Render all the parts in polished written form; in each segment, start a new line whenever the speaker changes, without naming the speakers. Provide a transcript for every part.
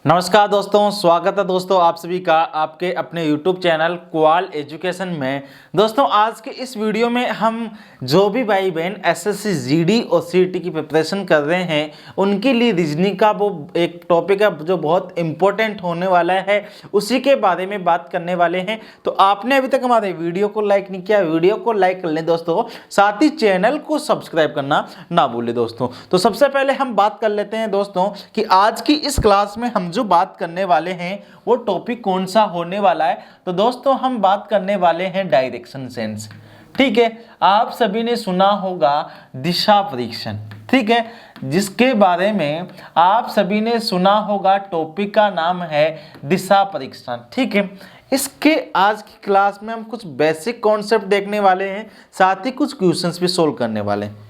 नमस्कार दोस्तों, स्वागत है दोस्तों आप सभी का आपके अपने YouTube चैनल क्वाल एजुकेशन में। दोस्तों आज के इस वीडियो में हम जो भी भाई बहन एसएससी जीडी और सीईटी की प्रिपरेशन कर रहे हैं उनके लिए रीजनिंग का वो एक टॉपिक है जो बहुत इंपॉर्टेंट होने वाला है, उसी के बारे में बात करने वाले हैं। तो आपने अभी तक हमारे वीडियो को लाइक नहीं किया, वीडियो को लाइक कर लें दोस्तों, साथ ही चैनल को सब्सक्राइब करना ना भूलें दोस्तों। तो सबसे पहले हम बात कर लेते हैं दोस्तों कि आज की इस क्लास में हम जो बात करने वाले हैं वो टॉपिक कौन सा होने वाला है। तो दोस्तों हम बात करने वाले हैं डायरेक्शन सेंस। ठीक है, आप सभी ने सुना होगा दिशा परीक्षण, ठीक है, जिसके बारे में आप सभी ने सुना होगा। टॉपिक का नाम है दिशा परीक्षण। ठीक है, इसके आज की क्लास में हम कुछ बेसिक कॉन्सेप्ट देखने वाले हैं, साथ ही कुछ क्वेश्चंस भी सोल्व करने वाले हैं।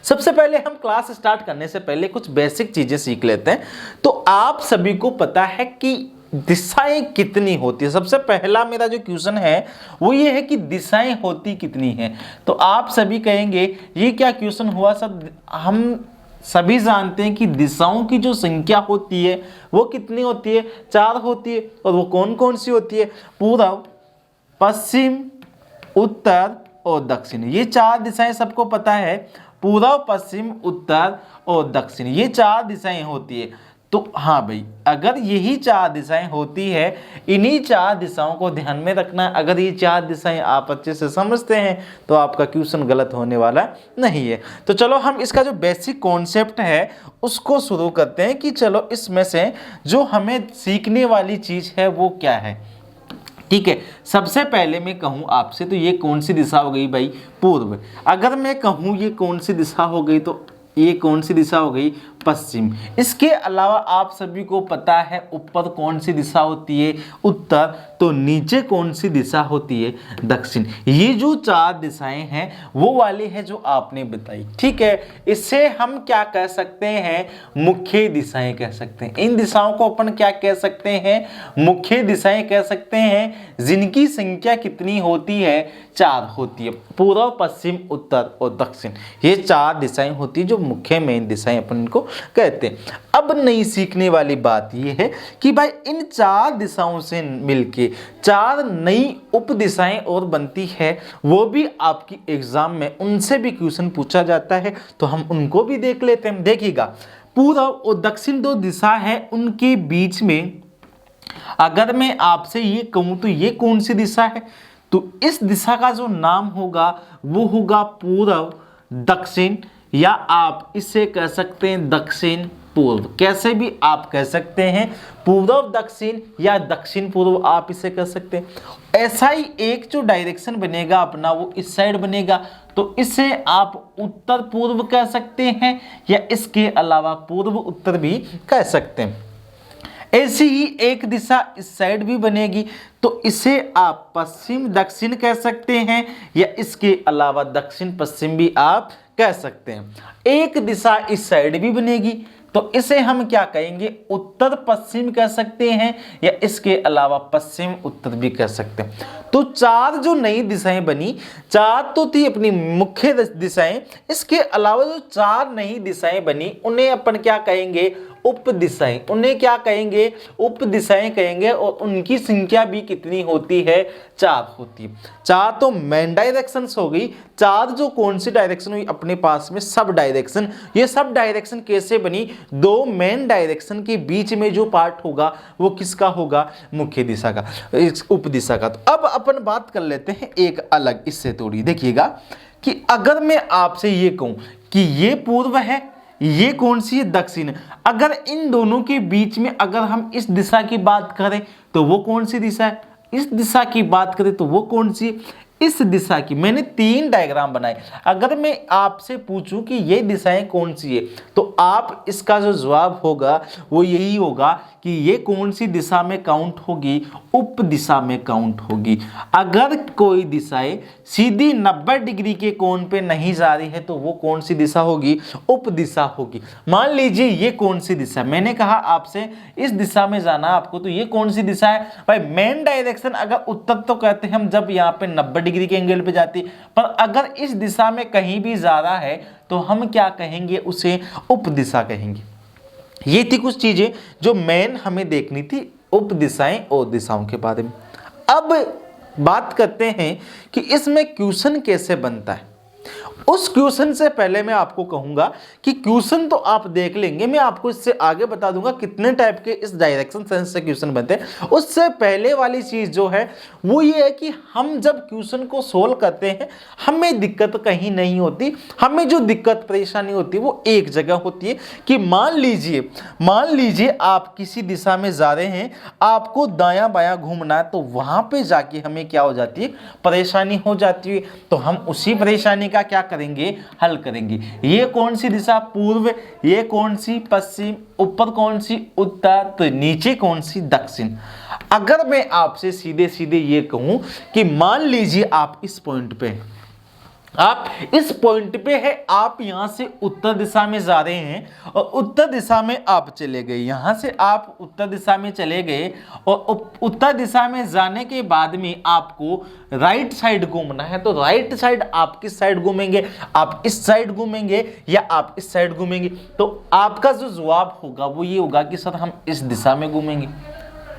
सबसे पहले हम क्लास स्टार्ट करने से पहले कुछ बेसिक चीजें सीख लेते हैं। तो आप सभी को पता है कि दिशाएं कितनी होती है। सबसे पहला मेरा जो क्वेश्चन है वो ये है कि दिशाएं होती कितनी हैं। तो आप सभी कहेंगे ये क्या क्वेश्चन हुआ सब। हम सभी जानते हैं कि दिशाओं की जो संख्या होती है वो कितनी होती है, 4 होती है। और वो कौन कौन सी होती है, पूर्व, पश्चिम, उत्तर और दक्षिण। ये 4 दिशाएं सबको पता है, पूर्व, पश्चिम, उत्तर और दक्षिण, ये 4 दिशाएं होती है। तो हाँ भाई, अगर यही 4 दिशाएं होती है, इन्हीं 4 दिशाओं को ध्यान में रखना। अगर ये 4 दिशाएं आप अच्छे से समझते हैं तो आपका क्वेश्चन गलत होने वाला नहीं है। तो चलो हम इसका जो बेसिक कॉन्सेप्ट है उसको शुरू करते हैं कि चलो इसमें से जो हमें सीखने वाली चीज है वो क्या है। ठीक है, सबसे पहले मैं कहूं आपसे तो ये कौन सी दिशा हो गई भाई, पूर्व। अगर मैं कहूं ये कौन सी दिशा हो गई तो ये कौन सी दिशा हो गई, पश्चिम। इसके अलावा आप सभी को पता है ऊपर कौन सी दिशा होती है, उत्तर। तो नीचे कौन सी दिशा होती है, दक्षिण। ये जो 4 दिशाएं हैं वो वाली है जो आपने बताई। ठीक है, इससे हम क्या कह सकते हैं, मुख्य दिशाएं कह सकते हैं। इन दिशाओं को अपन क्या कह सकते हैं, मुख्य दिशाएं कह सकते हैं, जिनकी संख्या कितनी होती है, 4 होती है। पूर्व, पश्चिम, उत्तर और दक्षिण, ये 4 दिशाएं होती है जो मुख्य मेन दिशाएं अपन इनको कहते हैं। अब नई सीखने वाली बात यह है कि भाई इन 4 दिशाओं से मिलके 4 नई उप दिशाएं और बनती है, वो भी आपकी एग्जाम में उनसे भी क्वेश्चन पूछा जाता है। तो हम उनको भी देख लेते हैं। देखिएगा, पूर्व और दक्षिण 2 दिशा है, उनके बीच में अगर मैं आपसे ये कहूं तो ये कौन सी दिशा है, तो इस दिशा का जो नाम होगा वो होगा पूर्व दक्षिण, या आप इसे कह सकते हैं दक्षिण पूर्व। कैसे भी आप कह सकते हैं, पूर्व दक्षिण या दक्षिण पूर्व आप इसे कह सकते हैं। ऐसा ही एक जो डायरेक्शन बनेगा अपना वो इस साइड बनेगा, तो इसे आप उत्तर पूर्व कह सकते हैं, या इसके अलावा पूर्व उत्तर भी कह सकते हैं। ऐसी ही एक दिशा इस साइड भी बनेगी, तो इसे आप पश्चिम दक्षिण कह सकते हैं, या इसके अलावा दक्षिण पश्चिम भी आप कह सकते हैं। एक दिशा इस साइड भी बनेगी, तो इसे हम क्या कहेंगे, उत्तर पश्चिम कह सकते हैं, या इसके अलावा पश्चिम उत्तर भी कह सकते हैं। तो 4 जो नई दिशाएं बनी, 4 तो थी अपनी मुख्य दिशाएं, इसके अलावा जो 4 नई दिशाएं बनी उन्हें अपन क्या कहेंगे, उप दिशाएं। उन्हें क्या कहेंगे, उप दिशाएं कहेंगे। और उनकी संख्या भी कितनी होती है, 4 होती है। 4 तो मेन डायरेक्शंस हो गई, 4 जो कौन सी डायरेक्शन हुई अपने पास में, सब डायरेक्शन। ये सब डायरेक्शन कैसे बनी, 2 मेन डायरेक्शन के बीच में जो पार्ट होगा वो किसका होगा, मुख्य दिशा का, उप दिशा का। तो अब अपन बात कर लेते हैं एक अलग इससे थोड़ी। देखिएगा कि अगर मैं आपसे ये कहूं कि ये पूर्व है, ये कौन सी है, दक्षिण। अगर इन दोनों के बीच में अगर हम इस दिशा की बात करें तो वो कौन सी दिशा है, इस दिशा की बात करें तो वो कौन सी, इस दिशा की। मैंने 3 डायग्राम बनाए। अगर मैं आपसे पूछूं कि ये दिशाएं कौन सी है, तो आप इसका जो जवाब होगा वो यही होगा कि ये कौन सी दिशा में काउंट होगी, उप दिशा में काउंट होगी। अगर कोई दिशाएं सीधी 90 डिग्री के कोण पे नहीं जा रही है तो वो कौन सी दिशा होगी, उप दिशा होगी। मान लीजिए ये कौन सी दिशा, मैंने कहा आपसे इस दिशा में जाना आपको, तो ये कौन सी दिशा है भाई, मेन डायरेक्शन। अगर उत्तर तो कहते हैं हम जब यहाँ पे 90 डिग्री के एंगल पे जाती, पर अगर इस दिशा में कहीं भी जा रहा है तो हम क्या कहेंगे, उसे उप दिशा कहेंगे। ये थी कुछ चीजें जो मेन हमें देखनी थी उप दिशाएं और दिशाओं के बारे में। अब बात करते हैं कि इसमें क्वेश्चन कैसे बनता है। उस क्वेश्चन से पहले मैं आपको कहूंगा कि क्वेश्चन तो आप देख लेंगे, मैं आपको इससे आगे बता दूंगा कितने टाइप के इस डायरेक्शन सेंस से क्वेश्चन बनते हैं। उससे पहले वाली चीज जो है वो ये है कि हम जब क्वेश्चन को सोल्व करते हैं हमें दिक्कत कहीं नहीं होती। हमें जो दिक्कत परेशानी होती है वो एक जगह होती है कि मान लीजिए आप किसी दिशा में जा रहे हैं, आपको दायां बायां घूमना है, तो वहां पे जाके हमें क्या हो जाती है, परेशानी हो जाती है। तो हम उसी परेशानी का क्या करेंगे, हल करेंगे। ये कौन सी दिशा, पूर्व, ये कौन सी, पश्चिम, ऊपर कौन सी, उत्तर, तो नीचे कौन सी, दक्षिण। अगर मैं आपसे सीधे सीधे ये कहूं कि मान लीजिए आप इस पॉइंट पे है, आप यहां से उत्तर दिशा में जा रहे हैं और उत्तर दिशा में आप चले गए, यहां से आप उत्तर दिशा में चले गए और उत्तर दिशा में जाने के बाद में आपको राइट साइड घूमना है। तो राइट साइड आप किस साइड घूमेंगे, आप इस साइड घूमेंगे या आप इस साइड घूमेंगे। तो आपका जो जवाब होगा वो ये होगा कि सर हम इस दिशा में घूमेंगे।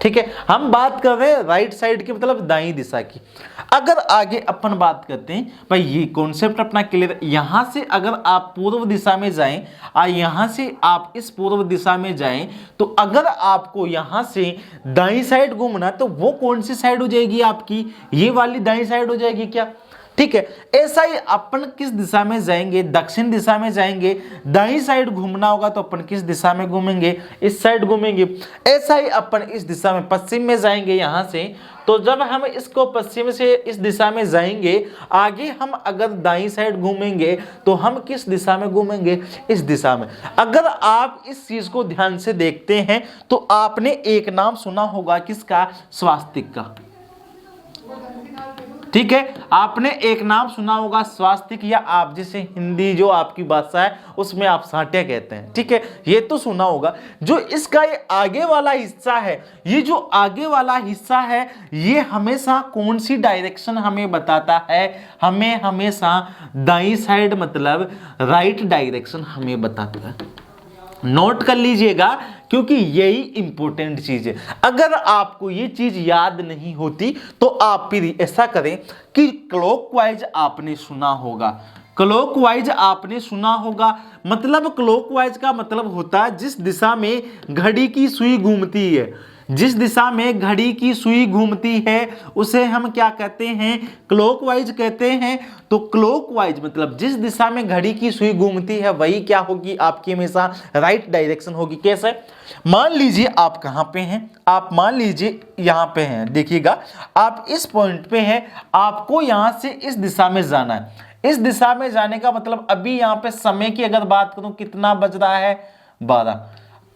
ठीक है, हम बात कर रहे हैं राइट साइड की, मतलब दाईं दिशा की। अगर आगे अपन बात करते हैं भाई, ये कॉन्सेप्ट अपना क्लियर। यहां से अगर आप पूर्व दिशा में जाएं और यहां से आप इस पूर्व दिशा में जाएं, तो अगर आपको यहां से दाईं साइड घूमना, तो वो कौन सी साइड हो जाएगी आपकी, ये वाली दाईं साइड हो जाएगी क्या। ठीक है, ऐसा ही अपन किस दिशा में जाएंगे, दक्षिण दिशा में जाएंगे, दाईं साइड घूमना होगा तो अपन किस दिशा में घूमेंगे, इस साइड घूमेंगे। ऐसा ही अपन इस दिशा में पश्चिम में जाएंगे यहां से, तो जब हम इसको पश्चिम से इस दिशा में जाएंगे, आगे हम अगर दाईं साइड घूमेंगे तो हम किस दिशा में घूमेंगे, इस दिशा में। अगर आप इस चीज को ध्यान से देखते हैं तो आपने एक नाम सुना होगा किसका, स्वास्तिक का। ठीक है, आपने एक नाम सुना होगा स्वास्तिक, या आप जिसे हिंदी जो आपकी भाषा है उसमें आप सांटिया कहते हैं। ठीक है, ये तो सुना होगा। जो इसका ये आगे वाला हिस्सा है, ये जो आगे वाला हिस्सा है, ये हमेशा कौन सी डायरेक्शन हमें बताता है, हमें हमेशा दाईं साइड मतलब राइट डायरेक्शन हमें बताता है। नोट कर लीजिएगा क्योंकि यही इंपॉर्टेंट चीज है। अगर आपको ये चीज याद नहीं होती तो आप फिर ऐसा करें कि क्लॉकवाइज आपने सुना होगा, क्लॉकवाइज आपने सुना होगा। मतलब क्लॉकवाइज का मतलब होता है जिस दिशा में घड़ी की सुई घूमती है, जिस दिशा में घड़ी की सुई घूमती है उसे हम क्या कहते हैं, क्लॉकवाइज कहते हैं। तो क्लॉकवाइज मतलब जिस दिशा में घड़ी की सुई घूमती है वही क्या होगी, आपकी हमेशा राइट डायरेक्शन होगी। कैसे, मान लीजिए आप कहां पे हैं, आप मान लीजिए यहां पे हैं, देखिएगा आप इस पॉइंट पे हैं, आपको यहां से इस दिशा में जाना है। इस दिशा में जाने का मतलब अभी यहां पे समय की अगर बात करूं कितना बज रहा है, 12।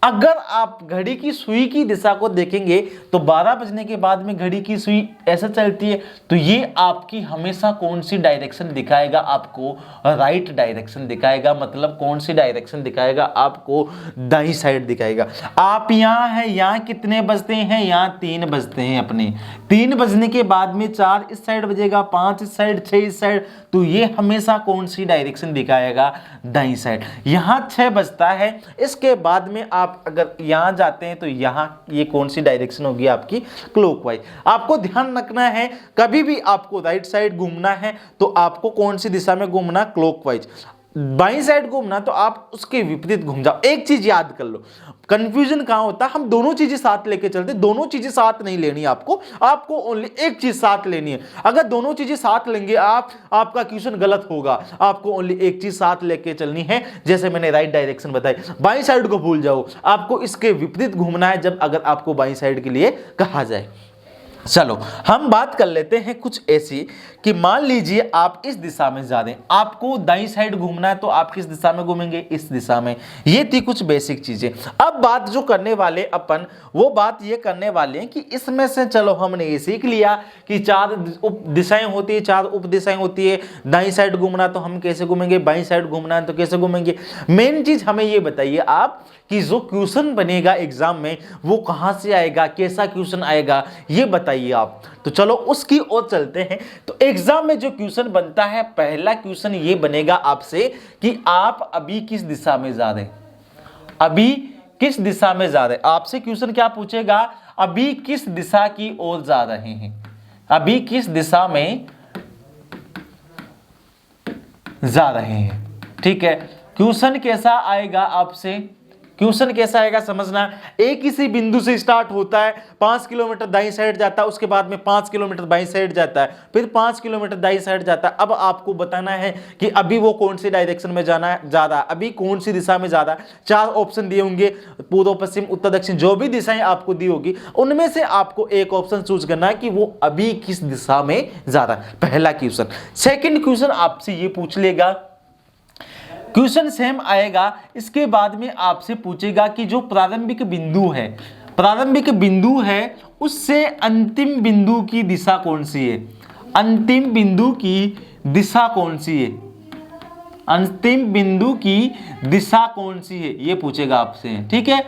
अगर आप घड़ी की सुई की दिशा को देखेंगे तो 12 बजने के बाद में घड़ी की सुई ऐसे चलती है, तो ये आपकी हमेशा कौन सी डायरेक्शन दिखाएगा, आपको राइट डायरेक्शन दिखाएगा। मतलब कौन सी डायरेक्शन दिखाएगा, आपको दाईं साइड दिखाएगा। आप यहाँ हैं, यहाँ कितने बजते हैं, यहाँ 3 बजते हैं अपने। 3 बजने के बाद में 4 इस साइड बजेगा, 5 इस साइड, 6 इस साइड, तो ये हमेशा कौन सी डायरेक्शन दिखाएगा, दाईं साइड। यहाँ 6 बजता है, इसके बाद में आप अगर यहां जाते हैं तो यहां ये कौन सी डायरेक्शन होगी आपकी, क्लॉकवाइज। आपको ध्यान रखना है कभी भी आपको राइट साइड घूमना है तो आपको कौन सी दिशा में घूमना, क्लॉकवाइज। बाईं साइड घूमना तो आप उसके विपरीत घूम जाओ। एक चीज याद कर लो, कंफ्यूजन कहां होता है, हम दोनों चीजें साथ लेके चलते, दोनों चीजें साथ नहीं लेनी आपको ओनली एक चीज साथ लेनी है। अगर दोनों चीजें साथ लेंगे आपका क्वेश्चन गलत होगा। आपको ओनली एक चीज साथ लेके चलनी है, जैसे मैंने राइट डायरेक्शन बताई। बाईं साइड को भूल जाओ, आपको इसके विपरीत घूमना है जब अगर आपको बाईं साइड के लिए कहा जाए। चलो हम बात कर लेते हैं कुछ ऐसी कि मान लीजिए आप इस दिशा में जा रहे हैं, आपको दाईं साइड घूमना है तो आप किस दिशा में घूमेंगे, इस दिशा में। ये थी कुछ बेसिक चीजें। अब बात जो करने वाले अपन, वो बात ये करने वाले हैं कि इसमें से चलो हमने ये सीख लिया कि 4 उप दिशाएं होती है, 4 उप दिशाएं होती है। दाईं साइड घूमना तो हम कैसे घूमेंगे, बाईं साइड घूमना है तो कैसे घूमेंगे। मेन चीज हमें ये बताइए आप कि जो क्वेश्चन बनेगा एग्जाम में वो कहां से आएगा, कैसा क्वेश्चन आएगा, ये बताइए आप। तो चलो उसकी ओर चलते हैं। तो एग्जाम में जो क्वेश्चन बनता है, पहला क्वेश्चन ये बनेगा आपसे कि आप अभी किस दिशा में जा रहे हैं, अभी किस दिशा में जा रहे हैं। आपसे क्वेश्चन क्या पूछेगा, अभी किस दिशा की ओर जा रहे हैं, अभी किस दिशा में जा रहे हैं। ठीक है, क्वेश्चन कैसा आएगा आपसे, क्वेश्चन कैसा आएगा समझना। एक किसी बिंदु से स्टार्ट होता है, 5 किलोमीटर दाईं साइड जाता है, उसके बाद में 5 किलोमीटर बाईं साइड जाता है, फिर 5 किलोमीटर दाईं साइड जाता है। अब आपको बताना है कि अभी वो कौन सी डायरेक्शन में जा रहा है, अभी कौन सी दिशा में जा रहा है। 4 ऑप्शन दिए होंगे, पूर्व पश्चिम उत्तर दक्षिण, जो भी दिशाएं आपको दी होगी उनमें से आपको एक ऑप्शन चूज करना है कि वो अभी किस दिशा में जा रहा है। पहला क्वेश्चन। सेकेंड क्वेश्चन आपसे ये पूछ लेगा, क्वेश्चन सेम आएगा, इसके बाद में आपसे पूछेगा कि जो प्रारंभिक बिंदु है, प्रारंभिक बिंदु है उससे अंतिम बिंदु की दिशा कौन सी है, अंतिम बिंदु की दिशा कौन सी है, अंतिम बिंदु की दिशा कौन सी है, ये पूछेगा आपसे। ठीक है,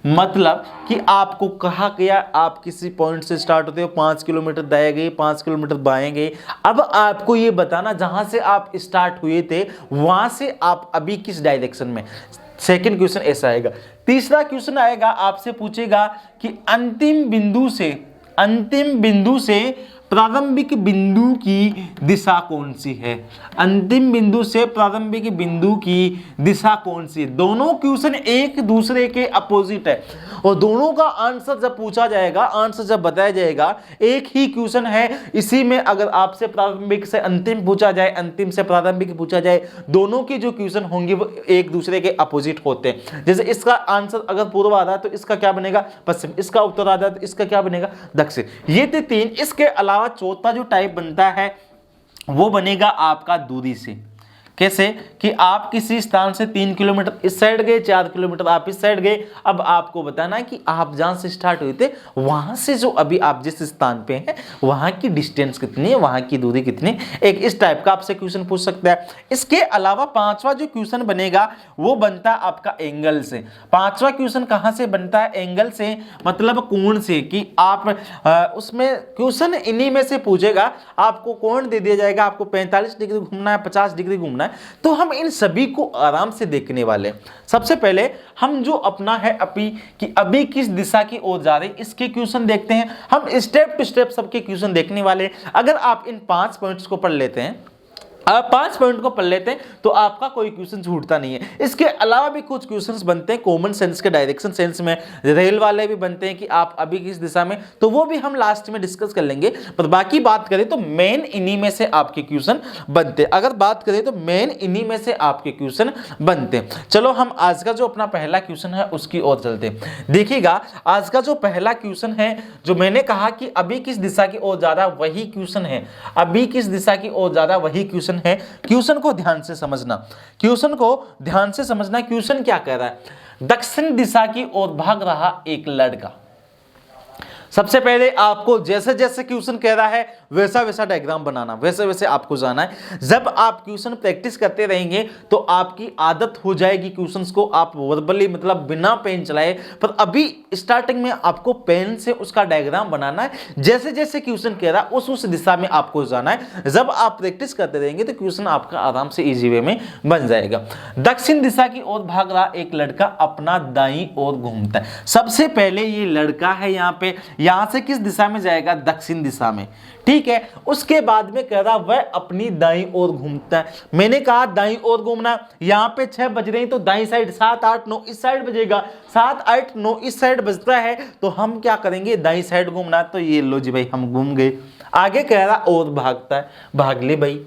मतलब कि आपको कहा गया आप किसी पॉइंट से स्टार्ट होते हो, 5 किलोमीटर दाएं गए, 5 किलोमीटर बाएं गए। अब आपको ये बताना जहां से आप स्टार्ट हुए थे वहां से आप अभी किस डायरेक्शन में। सेकंड क्वेश्चन ऐसा आएगा। तीसरा क्वेश्चन आएगा, आपसे पूछेगा कि अंतिम बिंदु से प्रारंभिक बिंदु की दिशा कौन सी है, अंतिम बिंदु से प्रारंभिक बिंदु की दिशा कौन सी है। दोनों क्वेश्चन एक दूसरे के अपोजिट है और दोनों का आंसर जब पूछा जाएगा, आंसर जब बताया जाएगा, एक ही क्वेश्चन है, इसी में अगर आपसे प्रारंभिक से अंतिम पूछा जाए, अंतिम से प्रारंभिक पूछा जाए, दोनों के जो क्वेश्चन होंगे वो एक दूसरे के अपोजिट होते हैं। जैसे इसका आंसर अगर पूर्व आ रहा है तो इसका क्या बनेगा पश्चिम, इसका उत्तर आ रहा है तो इसका क्या बनेगा दक्षिण। ये थे 3। इसके अलावा चौथा जो टाइप बनता है वो बनेगा आपका दूरी से। कैसे कि आप किसी स्थान से 3 किलोमीटर इस साइड गए, 4 किलोमीटर आप इस साइड गए। अब आपको बताना है कि आप जहां से स्टार्ट हुए थे वहां से जो अभी आप जिस स्थान पे हैं वहां की डिस्टेंस कितनी है, वहां की दूरी कितनी। एक इस टाइप का आपसे क्वेश्चन पूछ सकता है। इसके अलावा पांचवा जो क्वेश्चन बनेगा वो बनता है आपका एंगल से। पांचवा क्वेश्चन कहां से बनता है, एंगल से, मतलब कोण से, कि आप उसमें क्वेश्चन इन्हीं में से पूछेगा, आपको कोण दे दिया जाएगा, आपको 45 डिग्री घूमना है, 50 डिग्री घूमना है, तो हम इन सभी को आराम से देखने वाले। सबसे पहले हम जो अपना है अभी किस दिशा की ओर जा रहे हैं इसके क्वेश्चन देखते हैं। हम स्टेप टू स्टेप सबके क्वेश्चन देखने वाले। अगर आप इन 5 पॉइंट्स को पढ़ लेते हैं, आप 5 पॉइंट को पढ़ लेते हैं तो आपका कोई क्वेश्चन छूटता नहीं है। इसके अलावा भी कुछ क्वेश्चंस बनते हैं कॉमन सेंस के, डायरेक्शन सेंस में, रेल वाले भी बनते हैं कि आप अभी किस दिशा में, तो वो भी हम लास्ट में डिस्कस कर लेंगे। पर बाकी बात करें तो मेन इन्हीं में से आपके क्वेश्चन बनते हैं। अगर बात करें तो मेन इन्हीं में से आपके क्वेश्चन बनते हैं। चलो हम आज का जो अपना पहला क्वेश्चन है उसकी ओर चलते हैं। देखिएगा आज का जो पहला क्वेश्चन है, जो मैंने कहा कि अभी किस दिशा की ओर जा रहा है वही क्वेश्चन है, अभी किस दिशा की ओर जा रहा है वही क्वेश्चन है। क्वेश्चन को ध्यान से समझना, क्वेश्चन को ध्यान से समझना। क्वेश्चन क्या कह रहा है, दक्षिण दिशा की ओर भाग रहा एक लड़का। सबसे पहले आपको जैसे जैसे क्वेश्चन कह रहा है वैसा वैसा डायग्राम बनाना, वैसे वैसे आपको जाना है। जब आप क्वेश्चन प्रैक्टिस करते रहेंगे तो आपकी आदत हो जाएगी क्वेश्चंस को आप वर्बली, मतलब बिना पेन चलाए, पर अभी स्टार्टिंग में आपको पेन से उसका डायग्राम बनाना है। जैसे जैसे क्वेश्चन कह रहा है उस दिशा में आपको जाना है। जब आप प्रैक्टिस करते रहेंगे तो क्वेश्चन आपका आराम से इजी वे में बन जाएगा। दक्षिण दिशा की ओर भाग रहा एक लड़का अपना दाईं ओर घूमता है। सबसे पहले ये लड़का है, यहां से किस दिशा में जाएगा, दक्षिण दिशा में। ठीक है, उसके बाद में कह रहा वह अपनी दाईं ओर घूमता है। मैंने कहा दाईं ओर घूमना, यहां पे 6 बज रहे हैं तो दाईं साइड 7 8 9 इस साइड बजेगा, 7 8 9 इस साइड बजता है तो हम क्या करेंगे, दाईं साइड घूमना। तो ये लो जी भाई हम घूम गए। आगे कह रहा और भागता है, भाग ले भाई।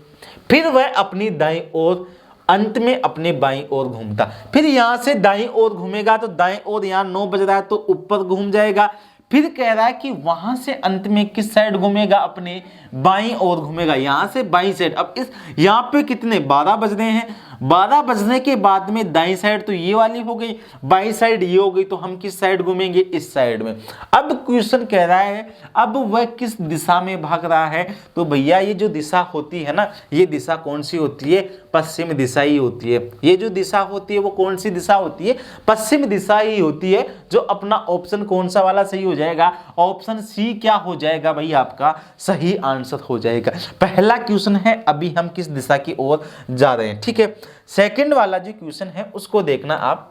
फिर वह अपनी दाईं ओर, अंत में अपने बाईं ओर घूमता। फिर यहां से दाईं ओर घूमेगा तो दाईं ओर, यहां 9 बज रहा है तो ऊपर घूम जाएगा। फिर कह रहा है कि वहां से अंत में किस साइड घूमेगा, अपने बाईं ओर घूमेगा, यहां से बाईं साइड। अब इस यहां पे कितने 12 बज रहे हैं, 12 बजने के बाद में दाईं साइड तो ये वाली हो गई, बाईं साइड ये हो गई, तो हम किस साइड घूमेंगे, इस साइड में। अब क्वेश्चन कह रहा है अब वह किस दिशा में भाग रहा है। तो भैया ये जो दिशा होती है ना, ये दिशा कौन सी होती है, पश्चिम दिशा ही होती है। ये जो दिशा होती है वो कौन सी दिशा होती है, पश्चिम दिशा ही होती है। जो अपना ऑप्शन कौन सा वाला सही हो जाएगा, ऑप्शन सी क्या हो जाएगा भाई, आपका सही आंसर हो जाएगा। पहला क्वेश्चन है अभी हम किस दिशा की ओर जा रहे हैं। ठीक है, सेकंड वाला जो क्वेश्चन है उसको देखना आप।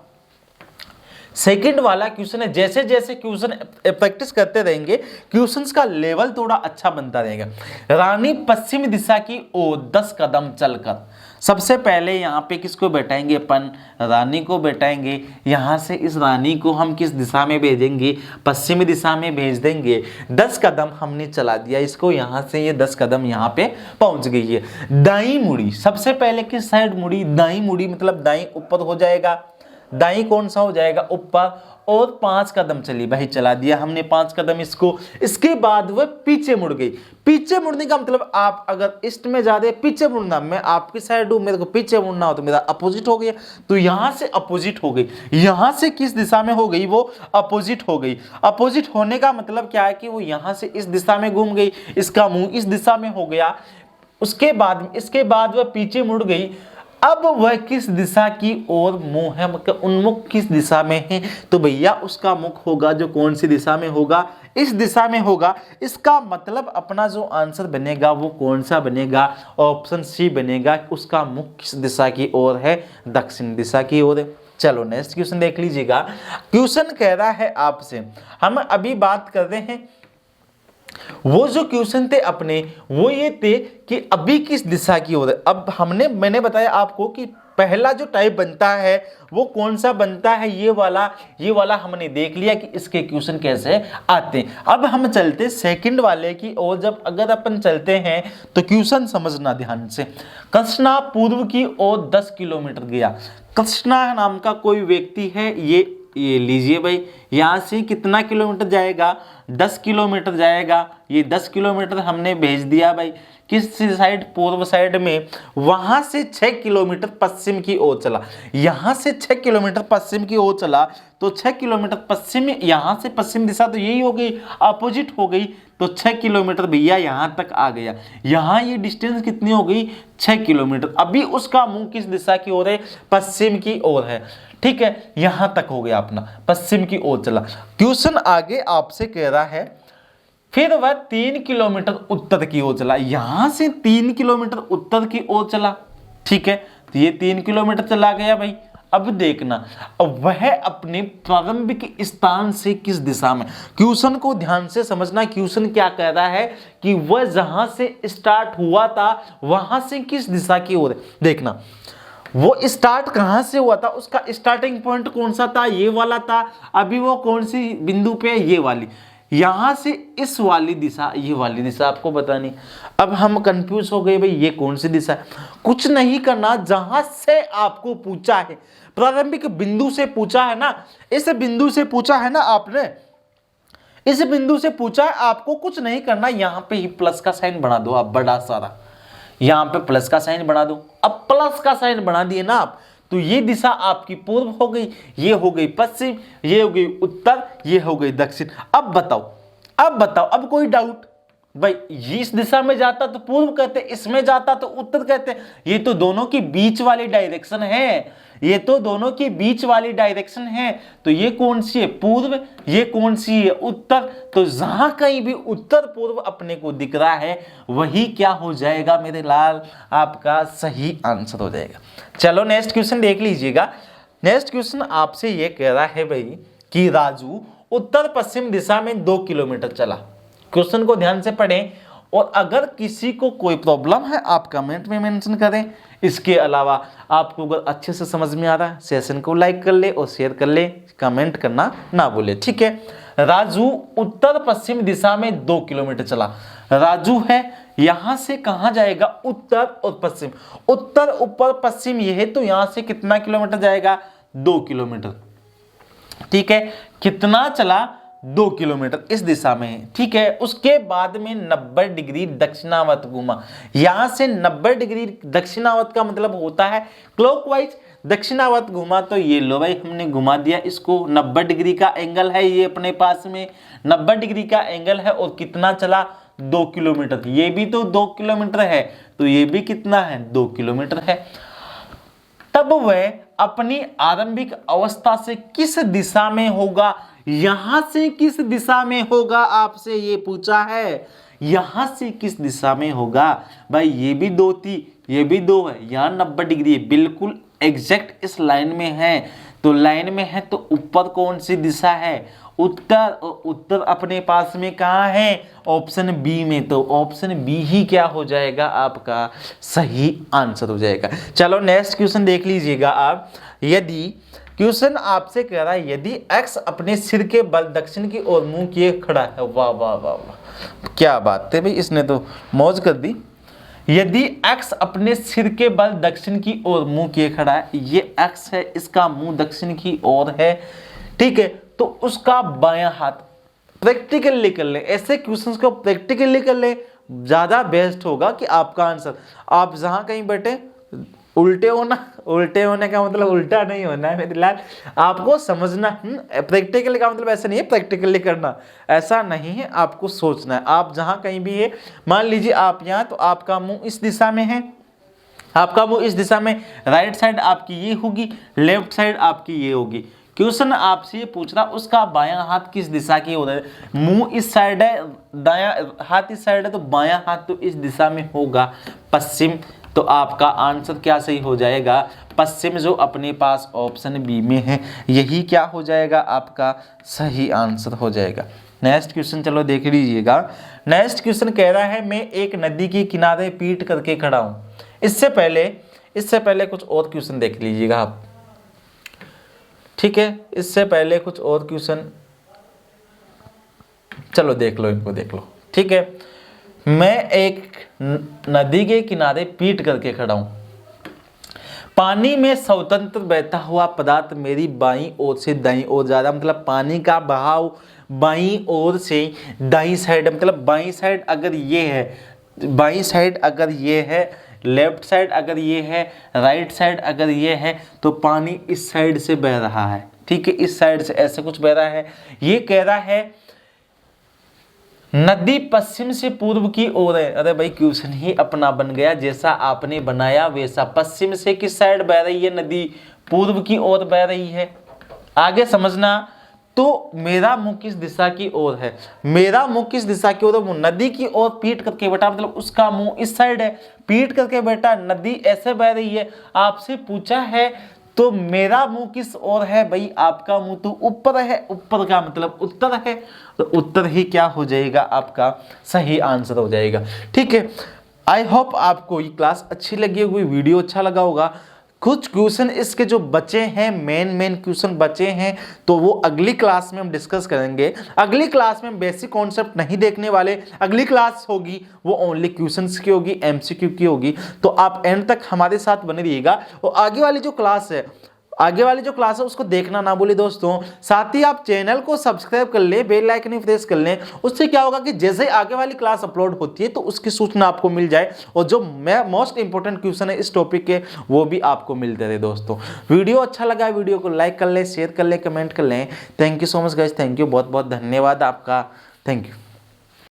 सेकंड वाला क्वेश्चन है, जैसे जैसे क्वेश्चन प्रैक्टिस करते रहेंगे क्वेश्चंस का लेवल थोड़ा अच्छा बनता रहेगा। रानी पश्चिम दिशा की ओर 10 कदम चलकर, सबसे पहले यहाँ पे किसको बैठाएंगे अपन, रानी को बैठाएंगे। यहाँ से इस रानी को हम किस दिशा में भेजेंगे, पश्चिमी दिशा में भेज देंगे। 10 कदम हमने चला दिया इसको, यहाँ से ये 10 कदम यहाँ पे पहुंच गई है। दाई मुड़ी, सबसे पहले किस साइड मुड़ी, दाई मुड़ी मतलब दाई ऊपर हो जाएगा, दाई कौन सा हो जाएगा, ऊपर। और 5 कदम चली भाई, चला दिया हमने 5 कदम इसको। इसके बाद वह पीछे मुड़ गई। पीछे मुड़ने का मतलब आप अगर ईस्ट में जा रहे पीछे मुड़ना, मैं आपकी साइड हूं, मेरे को पीछे मुड़ना हो तो मेरा अपोजिट हो गया, तो यहां से अपोजिट हो गई। यहां से किस दिशा में हो गई, वो अपोजिट हो गई। अपोजिट होने का मतलब क्या है कि वो यहां से इस दिशा में घूम गई, इसका मुंह इस दिशा में हो गया। इसके बाद वह पीछे मुड़ गई। अब वह किस दिशा की ओर मुंह है, मतलब उन्मुख किस दिशा में है, तो भैया उसका मुख होगा जो कौन सी दिशा में होगा, इस दिशा में होगा। इसका मतलब अपना जो आंसर बनेगा वो कौन सा बनेगा, ऑप्शन सी बनेगा। उसका मुख किस दिशा की ओर है, दक्षिण दिशा की ओर है। चलो नेक्स्ट क्वेश्चन देख लीजिएगा। क्वेश्चन कह रहा है आपसे, हम अभी बात कर रहे हैं, वो जो क्वेश्चन थे अपने वो ये थे कि अभी किस दिशा की ओर है। अब मैंने बताया आपको कि पहला जो टाइप बनता है वो कौन सा बनता है, ये वाला हमने देख लिया कि इसके क्वेश्चन कैसे आते हैं। अब हम चलते सेकंड वाले की ओर। जब अगर अपन चलते हैं तो क्वेश्चन समझना ध्यान से। कृष्णा पूर्व की ओर 10 किलोमीटर गया। कृष्णा नाम का कोई व्यक्ति है, ये लीजिए भाई, यहाँ से कितना किलोमीटर जाएगा, 10 किलोमीटर जाएगा। ये 10 किलोमीटर हमने भेज दिया भाई किस साइड, पूर्व साइड में। वहां से 6 किलोमीटर पश्चिम की ओर चला। यहां से 6 किलोमीटर पश्चिम की ओर चला तो 6 किलोमीटर पश्चिम, यहां से पश्चिम दिशा तो यही हो गई, अपोजिट हो गई। तो 6 किलोमीटर भैया यहां तक आ गया। यहां ये डिस्टेंस कितनी हो गई, 6 किलोमीटर। अभी उसका मुंह किस दिशा की ओर है, पश्चिम की ओर है। ठीक है, यहां तक हो गया अपना, पश्चिम की ओर चला। क्वेश्चन आगे आपसे कह रहा है फिर वह 3 किलोमीटर उत्तर की ओर चला। यहां से 3 किलोमीटर उत्तर की ओर चला। ठीक है, तो ये 3 किलोमीटर चला गया भाई। अब देखना, वह अपने प्रारंभिक स्थान से किस दिशा में, क्वेश्चन को ध्यान से समझना। क्वेश्चन क्या कह रहा है कि वह जहां से स्टार्ट हुआ था वहां से किस दिशा की ओर है। देखना, वो स्टार्ट कहां से हुआ था, उसका स्टार्टिंग पॉइंट कौन सा था, ये वाला था। अभी वो कौन सी बिंदु पे है, ये वाली। यहां से इस वाली दिशा, ये वाली दिशा आपको बतानी। अब हम कंफ्यूज हो गए भाई, ये कौन सी दिशा है। कुछ नहीं करना, जहां से आपको पूछा है, प्रारंभिक बिंदु से पूछा है ना, इस बिंदु से पूछा है ना आपने, इस बिंदु से पूछा है, आपको कुछ नहीं करना। यहां पे ही प्लस का साइन बना दो आप, बड़ा सारा यहां पे प्लस का साइन बना दो। अब प्लस का साइन बना दिए ना आप, तो ये दिशा आपकी पूर्व हो गई, ये हो गई पश्चिम, ये हो गई उत्तर, ये हो गई दक्षिण। अब बताओ, अब कोई डाउट भाई, ये इस दिशा में जाता तो पूर्व कहते, इसमें जाता तो उत्तर कहते। ये तो दोनों की बीच वाली डायरेक्शन है, ये तो दोनों की बीच वाली डायरेक्शन है। तो ये कौन सी है, पूर्व, ये कौन सी है, उत्तर। तो जहां कहीं भी उत्तर पूर्व अपने को दिख रहा है वही क्या हो जाएगा मेरे लाल, आपका सही आंसर हो जाएगा। चलो नेक्स्ट क्वेश्चन देख लीजिएगा। नेक्स्ट क्वेश्चन आपसे ये कह रहा है भाई कि राजू उत्तर पश्चिम दिशा में 2 किलोमीटर चला। क्वेश्चन को ध्यान से पढ़ें, और अगर किसी को कोई प्रॉब्लम है आप कमेंट में मेंशन करें। इसके अलावा आपको अगर अच्छे से समझ में आ रहा है, सेशन को लाइक कर ले और शेयर कर ले, कमेंट करना ना भूले। ठीक है, राजू उत्तर पश्चिम दिशा में 2 किलोमीटर चला। राजू है, यहां से कहां जाएगा, उत्तर और पश्चिम। उत्तर ऊपर पश्चिम ये है, तो यहां से कितना किलोमीटर जाएगा, 2 किलोमीटर। ठीक है, कितना चला, 2 किलोमीटर इस दिशा में है। ठीक है, उसके बाद में 90 डिग्री दक्षिणावर्त घूमा। यहां से 90 डिग्री दक्षिणावर्त का मतलब होता है क्लॉकवाइज, दक्षिणावर्त घुमा। तो ये लो भाई, हमने घुमा दिया इसको। 90 डिग्री का एंगल है ये अपने पास में, 90 डिग्री का एंगल है। और कितना चला, 2 किलोमीटर। ये भी तो 2 किलोमीटर है, तो ये भी कितना है, 2 किलोमीटर है। तब वह अपनी आरंभिक अवस्था से किस दिशा में होगा, यहां से किस दिशा में होगा, आपसे ये पूछा है। यहां से किस दिशा में होगा भाई, ये भी 2 थी, ये भी 2 है, यहां 90 डिग्री है, बिल्कुल एग्जैक्ट इस लाइन में है। तो लाइन में है तो ऊपर कौन सी दिशा है, उत्तर। और उत्तर अपने पास में कहाँ है, ऑप्शन बी में। तो ऑप्शन बी ही क्या हो जाएगा, आपका सही आंसर हो जाएगा। चलो नेक्स्ट क्वेश्चन देख लीजिएगा आप। यदि क्वेश्चन आपसे कह रहा है यदि x अपने सिर के बल दक्षिण की ओर मुंह किए खड़ा है, वाह वाह वाह वाह, क्या बात है भाई, इसने तो मौज कर दी। यदि x अपने सिर के बल दक्षिण की ओर मुंह किए खड़ा है, ये x है, इसका मुंह दक्षिण की ओर है, ठीक है, तो उसका बायां हाथ प्रैक्टिकली कर ले। ऐसे क्वेश्चंस को प्रैक्टिकली कर ले, ज्यादा बेस्ट होगा कि आपका आंसर। आप जहां कहीं बैठे उल्टे होने का मतलब उल्टा नहीं होना है मेरे लाल, आपको समझना। प्रैक्टिकली का मतलब ऐसा नहीं है प्रैक्टिकली करना, ऐसा नहीं है, आपको सोचना है। आप जहां कहीं भी है, मान लीजिए आप यहाँ, तो आपका मुंह इस दिशा में है, आपका मुंह इस दिशा में, राइट साइड आपकी ये होगी, लेफ्ट साइड आपकी ये होगी। क्वेश्चन आपसे ये पूछ रहा उसका बायां हाथ किस दिशा की ओर है, मुंह इस साइड है, दायां हाथ इस साइड है, तो बायां हाथ तो इस दिशा में होगा, पश्चिम। तो आपका आंसर क्या सही हो जाएगा, पश्चिम, जो अपने पास ऑप्शन बी में है, यही क्या हो जाएगा, आपका सही आंसर हो जाएगा। नेक्स्ट क्वेश्चन चलो देख लीजिएगा। नेक्स्ट क्वेश्चन कह रहा है मैं एक नदी के किनारे पीट करके खड़ा हूं। इससे पहले कुछ और क्वेश्चन देख लीजिएगा आप, ठीक है। इससे पहले कुछ और क्वेश्चन चलो देख लो, इनको देख लो, ठीक है। मैं एक नदी के किनारे पीट करके खड़ा हूं, पानी में स्वतंत्र बहता हुआ पदार्थ मेरी बाईं ओर से दाईं ओर जा रहा, मतलब पानी का बहाव बाईं ओर से दाईं साइड, मतलब बाईं साइड अगर ये है, बाईं साइड अगर ये है, लेफ्ट साइड अगर ये है, राइट साइड अगर ये है, तो पानी इस साइड से बह रहा है, ठीक है, इस साइड से ऐसे कुछ बह रहा है। ये कह रहा है नदी पश्चिम से पूर्व की ओर है। अरे भाई क्वेश्चन ही अपना बन गया, जैसा आपने बनाया वैसा। पश्चिम से किस साइड बह रही है नदी, पूर्व की ओर बह रही है। आगे समझना, तो मेरा मुंह किस दिशा की ओर है, मेरा मुंह किस दिशा की ओर है, वो नदी की ओर पीट करके बैठा, मतलब उसका मुंह इस साइड है, पीट करके बैठा, नदी ऐसे बह रही है। आपसे पूछा है तो मेरा मुंह किस ओर है, भाई आपका मुंह तो ऊपर है, ऊपर का मतलब उत्तर है, तो उत्तर ही क्या हो जाएगा, आपका सही आंसर हो जाएगा, ठीक है। आई होप आपको ये क्लास अच्छी लगी होगी, वीडियो अच्छा लगा होगा। कुछ क्वेश्चन इसके जो बचे हैं, मेन क्वेश्चन बचे हैं, तो वो अगली क्लास में हम डिस्कस करेंगे। अगली क्लास में हम बेसिक कॉन्सेप्ट नहीं देखने वाले, अगली क्लास होगी वो ओनली क्वेश्चंस की होगी, एमसीक्यू की होगी। तो आप एंड तक हमारे साथ बने रहिएगा, और आगे वाली जो क्लास है उसको देखना ना भूलिए दोस्तों। साथ ही आप चैनल को सब्सक्राइब कर ले, बेल आइकन प्रेस कर लें, उससे क्या होगा कि जैसे ही आगे वाली क्लास अपलोड होती है तो उसकी सूचना आपको मिल जाए, और जो मोस्ट इंपॉर्टेंट क्वेश्चन है इस टॉपिक के वो भी आपको मिलते रहे दोस्तों। वीडियो अच्छा लगा है, वीडियो को लाइक कर ले, शेयर कर ले, कमेंट कर लें। Thank you so much guys, thank you, बहुत बहुत धन्यवाद आपका, थैंक यू।